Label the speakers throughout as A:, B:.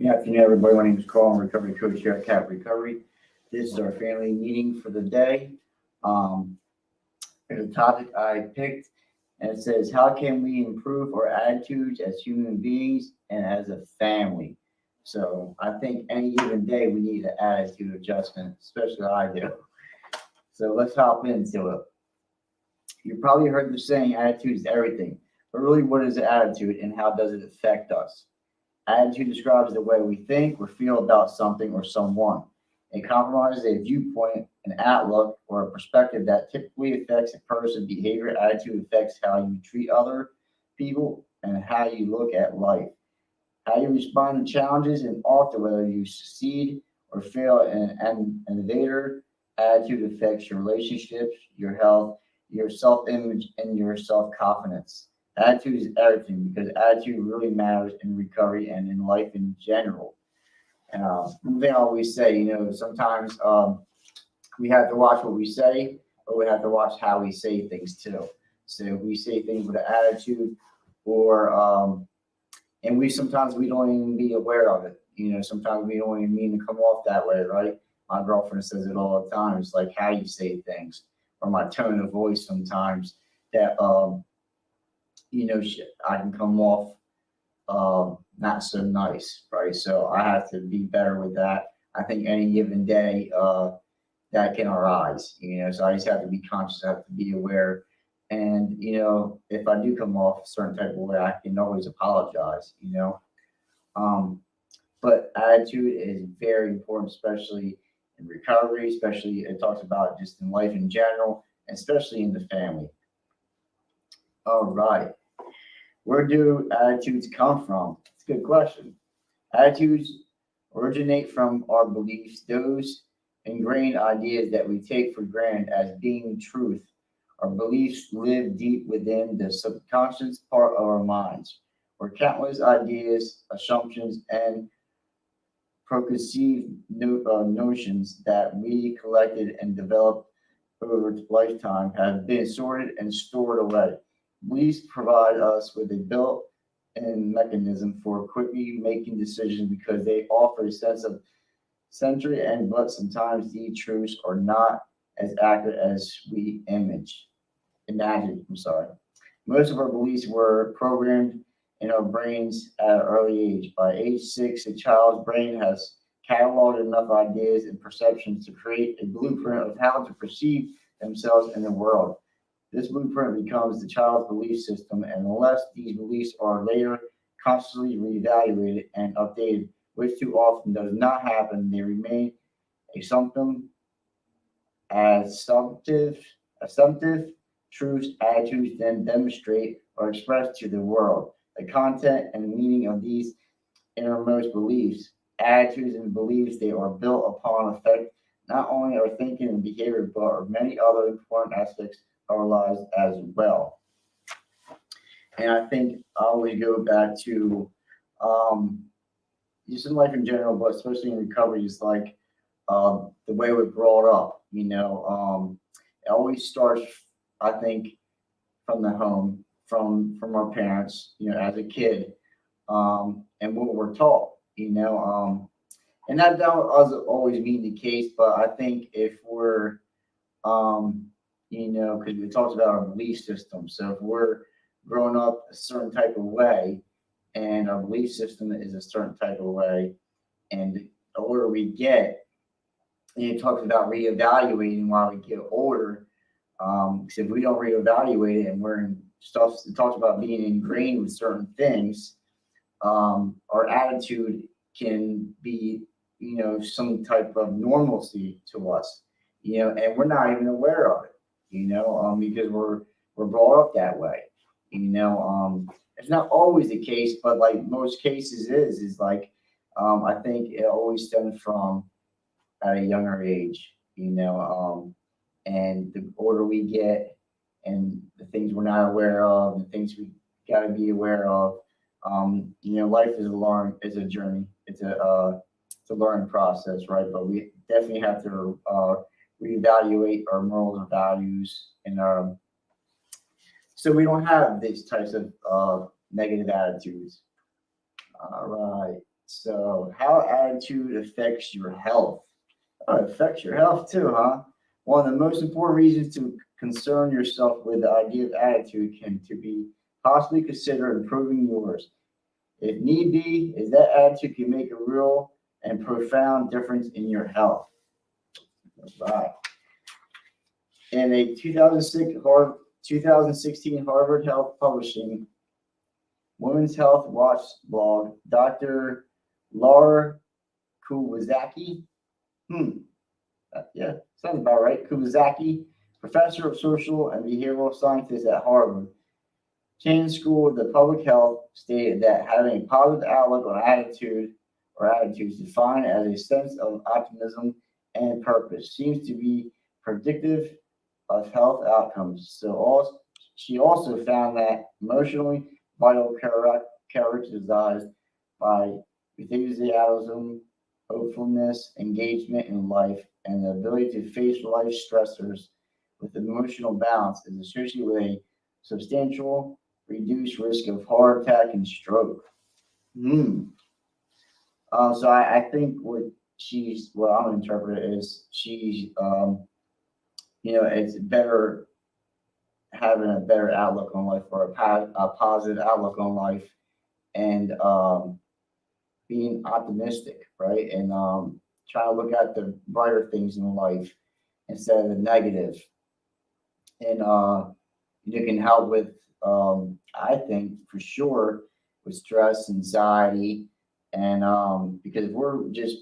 A: Good afternoon, everybody. My name is Carl. I'm a recovery coach here at Cap Recovery. This is our family meeting for the day. Um, There's a topic I picked, and it says, "How can we improve our attitudes as human beings and as a family?" So I think any given day we need an attitude adjustment, especially I do. So let's hop into it. You probably heard the saying, "Attitude is everything." But really, what is the attitude, and how does it affect us? Attitude describes the way we think or feel about something or someone. It compromises a viewpoint, an outlook, or a perspective that typically affects a person's behavior. Attitude affects how you treat other people and how you look at life, how you respond to challenges, and often whether you succeed or fail an innovator. Attitude affects your relationships, your health, your self-image, and your self-confidence. Attitude is everything because attitude really matters in recovery and in life in general. One thing I always say, sometimes we have to watch what we say, but we have to watch how we say things too. So if we say things with an attitude, or and sometimes we don't even be aware of it. Sometimes we don't even mean to come off that way, right? My girlfriend says it all the time. It's like how you say things or my tone of voice sometimes that I can come off not so nice, right? So I have to be better with that. I think any given day, that can arise, so I just have to be conscious, I have to be aware. And, if I do come off a certain type of way, I can always apologize. Um, but attitude is very important, especially in recovery, especially it talks about just in life in general, especially in the family. All right. Where do attitudes come from? It's a good question. Attitudes originate from our beliefs, those ingrained ideas that we take for granted as being truth. Our beliefs live deep within the subconscious part of our minds, where countless ideas, assumptions, and preconceived notions that we collected and developed over lifetime have been sorted and stored away. Beliefs provide us with a built-in mechanism for quickly making decisions because they offer a sense of century, and but sometimes these truths are not as accurate as we imagine. I'm sorry. Most of our beliefs were programmed in our brains at an early age. By age 6, a child's brain has cataloged enough ideas and perceptions to create a blueprint of how to perceive themselves in the world. This blueprint becomes the child's belief system, and unless these beliefs are later constantly reevaluated and updated, which too often does not happen, they remain assumptive, assumptive, assumptive truths. Attitudes then demonstrate or express to the world the content and meaning of these innermost beliefs. Attitudes and beliefs they are built upon affect not only our thinking and behavior, but our many other important aspects of our lives as well. And I think I always go back to um, just in life in general, but especially in recovery, is like the way we're brought up. It always starts, I think, from the home, from our parents. As a kid, and what we're taught. And that doesn't always mean the case, but I think if we're, because we talked about our belief system. So if we're growing up a certain type of way, and our belief system is a certain type of way, and the older we get, and it talks about reevaluating while we get older. Because if we don't reevaluate it and we're in stuff, it talks about being ingrained with certain things, our attitude can be, some type of normalcy to us, and we're not even aware of it, because we're brought up that way, it's not always the case, but like most cases is like, I think it always stems from at a younger age, and the older we get and the things we're not aware of and things we got to be aware of. Life is a journey. It's a learning process, right? But we definitely have to reevaluate our morals and values, and so we don't have these types of negative attitudes. All right. So, how attitude affects your health? Oh, it affects your health too, huh? One of the most important reasons to concern yourself with the idea of attitude can to be possibly consider improving yours. If need be, is that attitude can make a real and profound difference in your health. Right. In a 2016 Harvard Health Publishing Women's Health Watch blog, Dr. Laura Kawasaki, yeah, sounds about right. Kawasaki, professor of social and behavioral sciences at Harvard Kane School of the Public Health, stated that having a positive outlook on attitude or attitudes defined as a sense of optimism and purpose seems to be predictive of health outcomes. She also found that emotionally vital characterized by enthusiasm, hopefulness, engagement in life, and the ability to face life stressors with emotional balance is associated with a substantial reduced risk of heart attack and stroke. Hmm. So I think what I'm gonna interpret is it's better having a better outlook on life or a positive outlook on life and being optimistic, right? And try to look at the brighter things in life instead of the negative. And it can help with, I think for sure, with stress, anxiety, and because if we're just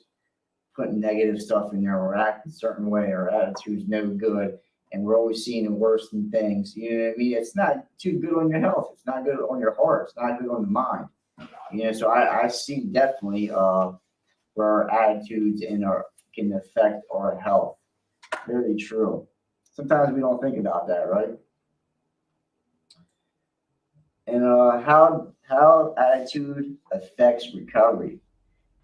A: putting negative stuff in there or acting a certain way or attitude's no good, and we're always seeing the worst in things, you know what I mean? It's not too good on your health. It's not good on your heart. It's not good on the mind. So I see definitely where our attitudes and our can affect our health. Very true. Sometimes we don't think about that, right? And how attitude affects recovery.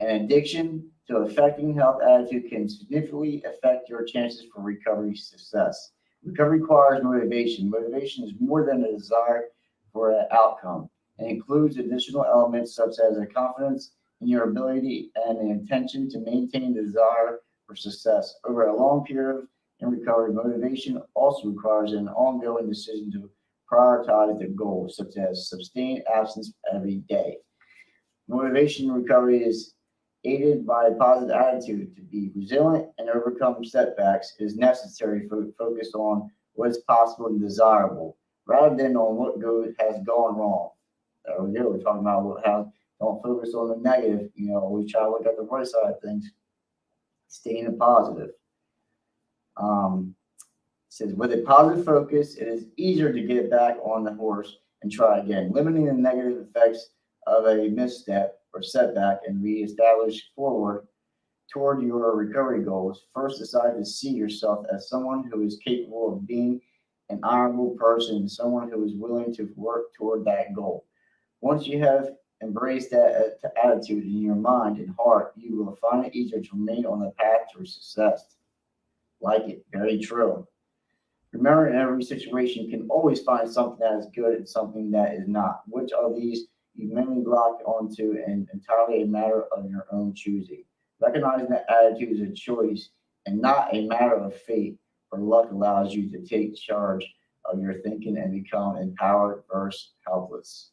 A: An addiction to affecting health attitude can significantly affect your chances for recovery success. Recovery requires motivation. Motivation is more than a desire for an outcome and includes additional elements such as a confidence in your ability and the intention to maintain the desire for success. Over a long period in recovery, motivation also requires an ongoing decision to prioritize the goals, such as sustained absence every day. Motivation in recovery is aided by a positive attitude. To be resilient and overcome setbacks is necessary for focus on what is possible and desirable, rather than on what has gone wrong. There we go. We're talking about how don't focus on the negative. We try to look at the bright side of things, stay in the positive. Um, says with a positive focus, it is easier to get back on the horse and try again, limiting the negative effects of a misstep or setback and reestablish forward toward your recovery goals. First, decide to see yourself as someone who is capable of being an honorable person, someone who is willing to work toward that goal. Once you have embraced that attitude in your mind and heart, you will find it easier to remain on the path to success. Like it, very true. Remember, in every situation, you can always find something that is good and something that is not. Which of these you mainly lock onto and entirely a matter of your own choosing. Recognizing that attitude is a choice and not a matter of fate or luck allows you to take charge of your thinking and become empowered versus helpless.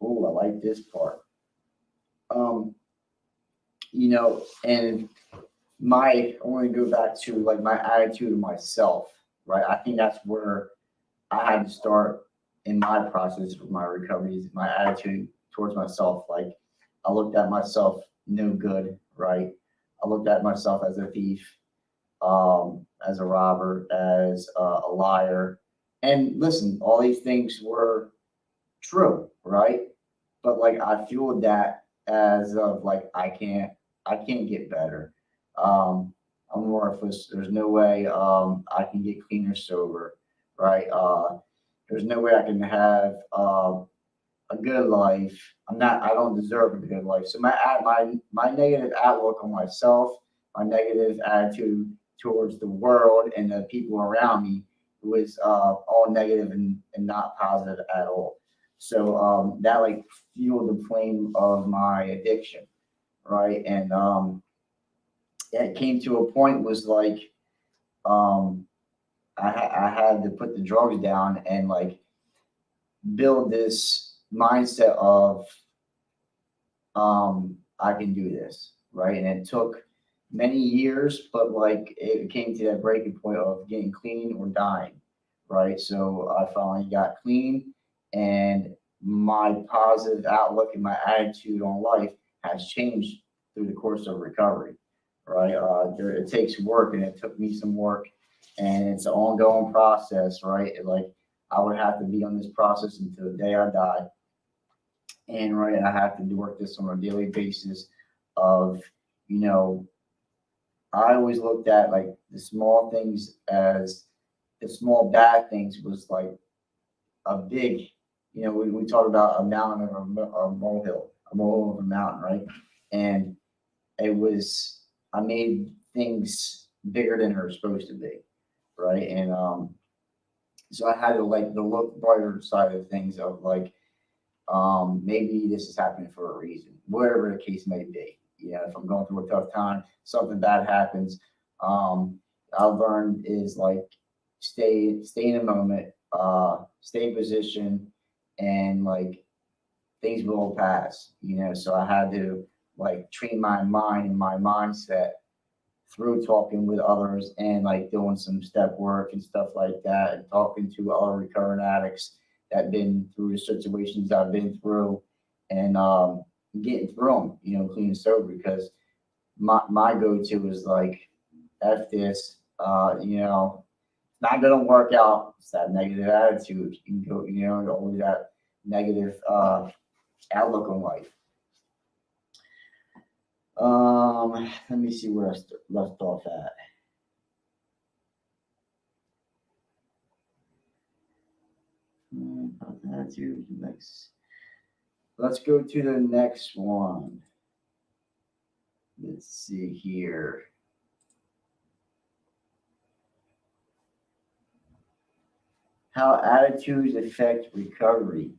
A: Oh, I like this part. Um, and I want to go back to like my attitude of myself, right? I think that's where I had to start in my process of my recovery, my attitude towards myself. Like I looked at myself no good, right? I looked at myself as a thief, as a robber, as a liar. And listen, all these things were true, right? But like I fueled that as of like I can't get better. I'm worthless. There's no way I can get clean or sober, right? There's no way I can have a good life. I don't deserve a good life. So my negative outlook on myself, my negative attitude towards the world and the people around me was all negative and not positive at all. So that like fueled the flame of my addiction. right? And it came to a point was like um, I had to put the drugs down and like build this mindset of I can do this, right? And it took many years, but like it came to that breaking point of getting clean or dying, right? So I finally got clean, and my positive outlook and my attitude on life has changed through the course of recovery, right? It takes work, and it took me some work, and it's an ongoing process, right? Like I would have to be on this process until the day I die, and right, I have to do work this on a daily basis. Of you know, I always looked at like the small things as the small bad things was like a big, we talk about a mountain or a molehill, a molehill of a mountain, right? And it was, I made things bigger than they're supposed to be, right? And so I had to like the look brighter side of things of like, maybe this is happening for a reason, whatever the case may be. If I'm going through a tough time, something bad happens. I learned is like stay in the moment, stay in position, and like things will pass. So I had to like train my mind and my mindset through talking with others and like doing some step work and stuff like that, and talking to other recurrent addicts that been through the situations I've been through, and getting through them, clean and sober. Because my go to is like, F this, not gonna work out. It's that negative attitude. You can go, always that negative outlook on life. Let me see where I left off at. Attitude next. Let's go to the next one. Let's see here. How attitudes affect recovery.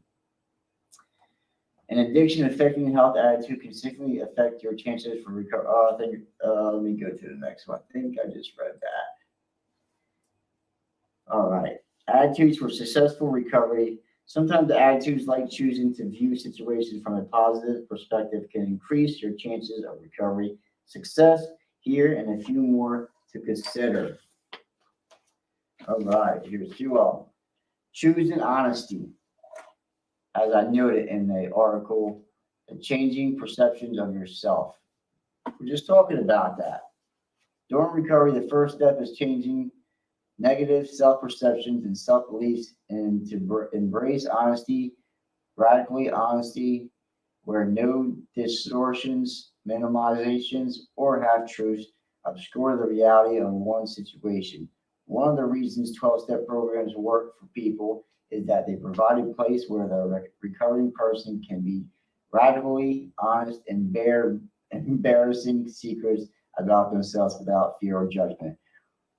A: An addiction affecting health attitude can significantly affect your chances for recovery. Let me go to the next one. I think I just read that. All right. Attitudes for successful recovery. Sometimes the attitudes like choosing to view situations from a positive perspective can increase your chances of recovery success. Here and a few more to consider. All right, here's two of them. Choosing honesty. As I noted in the article, the changing perceptions of yourself. We're just talking about that. During recovery, the first step is changing negative self-perceptions and self-beliefs, and to embrace honesty, radically honesty, where no distortions, minimizations, or half-truths obscure the reality of one situation. One of the reasons 12-step programs work for people is that they provide a place where the recovering person can be radically honest and bear embarrassing secrets about themselves without fear or judgment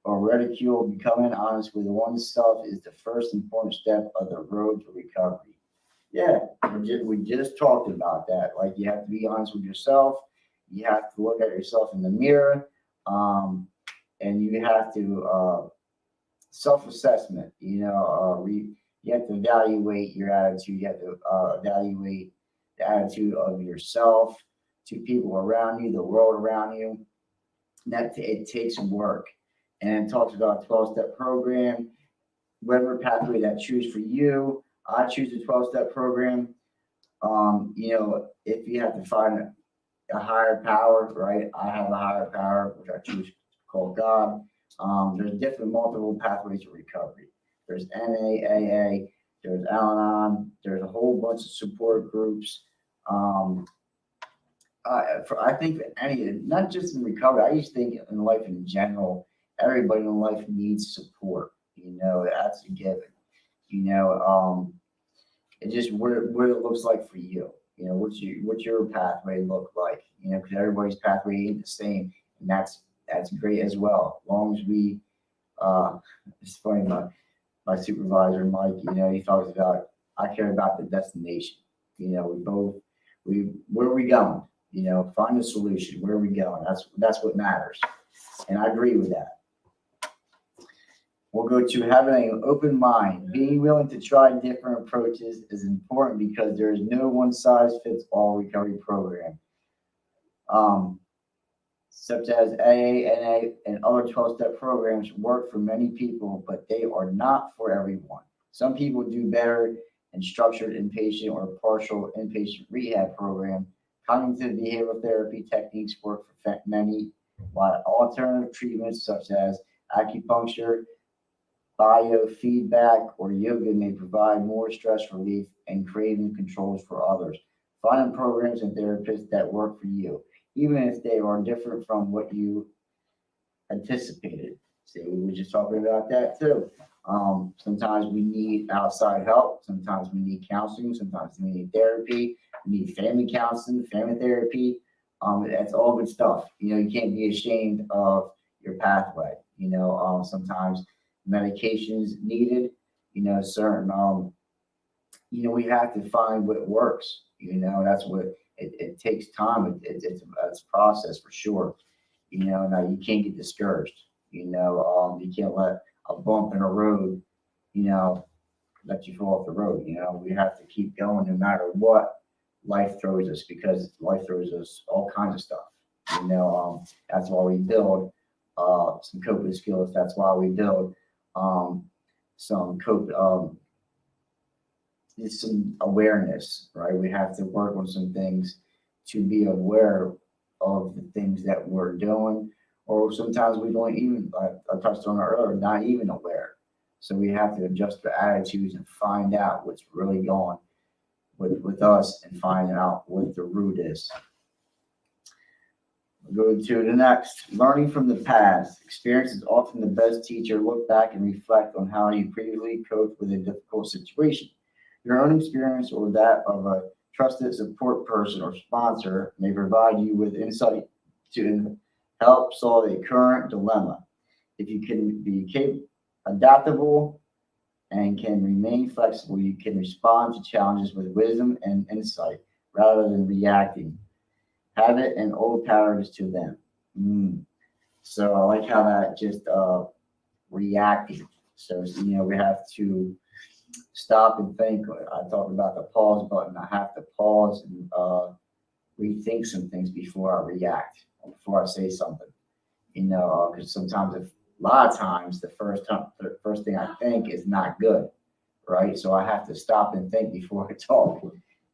A: or ridicule. Becoming honest with oneself is the first important step of the road to recovery. Yeah, we just talked about that. Like you have to be honest with yourself. You have to look at yourself in the mirror, and you have to self-assessment. You have to evaluate your attitude. You have to evaluate the attitude of yourself to people around you, the world around you. That it takes work, and it talks about 12-step program, whatever pathway that choose for you. I choose the 12-step program. If you have to find a higher power, right? I have a higher power, which I choose to call God. There's different multiple pathways to recovery. There's NAAA, there's Al-Anon, there's a whole bunch of support groups. I think that not just in recovery, I just think in life in general, everybody in life needs support. That's a given. It's just what it looks like for you. What's your pathway look like? Because everybody's pathway ain't the same, and that's great as well. As long as we, it's funny, my supervisor Mike, he talks about I care about the destination. Where are we going? Find a solution. Where are we going? That's what matters. And I agree with that. We'll go to having an open mind. Being willing to try different approaches is important because there is no one size fits all recovery program. Such as AA, NA, and other 12-step programs work for many people, but they are not for everyone. Some people do better in structured inpatient or partial inpatient rehab program. Cognitive behavioral therapy techniques work for many, while alternative treatments such as acupuncture, biofeedback, or yoga may provide more stress relief and craving controls for others. Find programs and therapists that work for you, even if they are different from what you anticipated. See, we were just talking about that too. Sometimes we need outside help. Sometimes we need counseling. Sometimes we need therapy. We need family counseling, family therapy. That's all good stuff. You can't be ashamed of your pathway. Sometimes medications needed. Certain. We have to find what works. That's what it takes time. It's a process for sure. Now you can't get discouraged. You can't let a bump in a road, let you fall off the road. We have to keep going no matter what life throws us, because life throws us all kinds of stuff. That's why we build some coping skills. That's why we build some some awareness, right? We have to work on some things to be aware of the things that we're doing, or sometimes we don't even, I touched on it earlier, not even aware. So we have to adjust the attitudes and find out what's really going with us and find out what the root is. We'll go to the next. Learning from the past. Experience is often the best teacher. Look back and reflect on how you previously coped with a difficult situation. Your own experience or that of a trusted support person or sponsor may provide you with insight to help solve a current dilemma. If you can be adaptable and can remain flexible, you can respond to challenges with wisdom and insight rather than reacting. Habit and old patterns to them. So I like how that just reacting. So we have to stop and think. I talked about the pause button. I have to pause and rethink some things before I react, or before I say something. Because a lot of times, the first thing I think is not good, right? So I have to stop and think before I talk.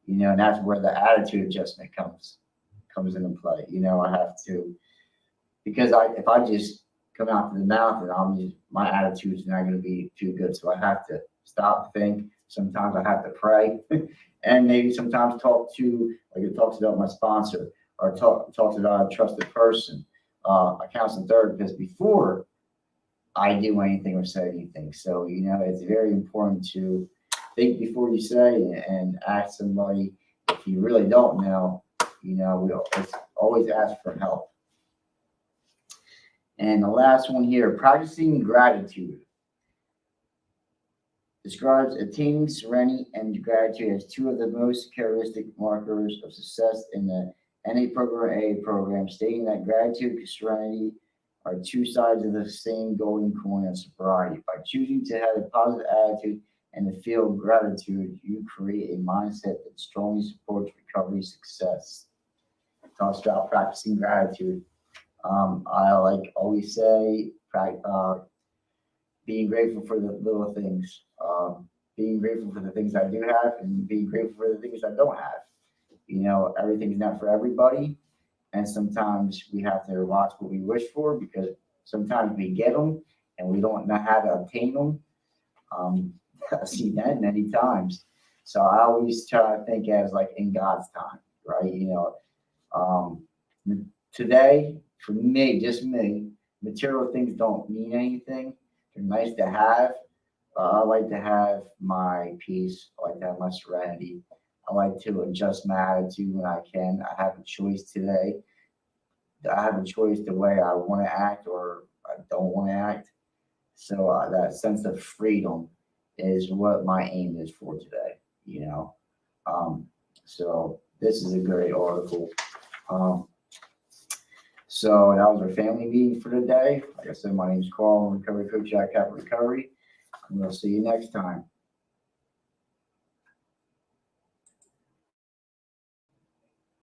A: And that's where the attitude adjustment comes into play. I have to, because if I just come out to the mouth, and my attitude is not going to be too good. So I have to stop, think. Sometimes I have to pray, and maybe sometimes talk to, like it talks about my sponsor, or talk about a trusted person, a counseling therapist, before I do anything or say anything. So it's very important to think before you say, and ask somebody. If you really don't know, we always ask for help. And the last one here, practicing gratitude. Describes attaining serenity and gratitude as two of the most characteristic markers of success in the NA program, AA program, stating that gratitude and serenity are two sides of the same golden coin of sobriety. By choosing to have a positive attitude and to feel gratitude, you create a mindset that strongly supports recovery success. It talks about practicing gratitude. I always say, being grateful for the little things, being grateful for the things I do have, and being grateful for the things I don't have. Everything's not for everybody, and sometimes we have to watch what we wish for, because sometimes we get them and we don't know how to obtain them. I've seen that many times. So I always try to think as like in God's time, right? Today, for me, just me, material things don't mean anything. They're nice to have. I like to have my peace. I like to have my serenity. I like to adjust my attitude when I can. I have a choice today. I have a choice the way I want to act or I don't want to act. So that sense of freedom is what my aim is for today. So this is a great article. Um, so that was our family meeting for the day. Like I said, my name is Carl, I'm a recovery coach at Capital Recovery. And we'll see you next time.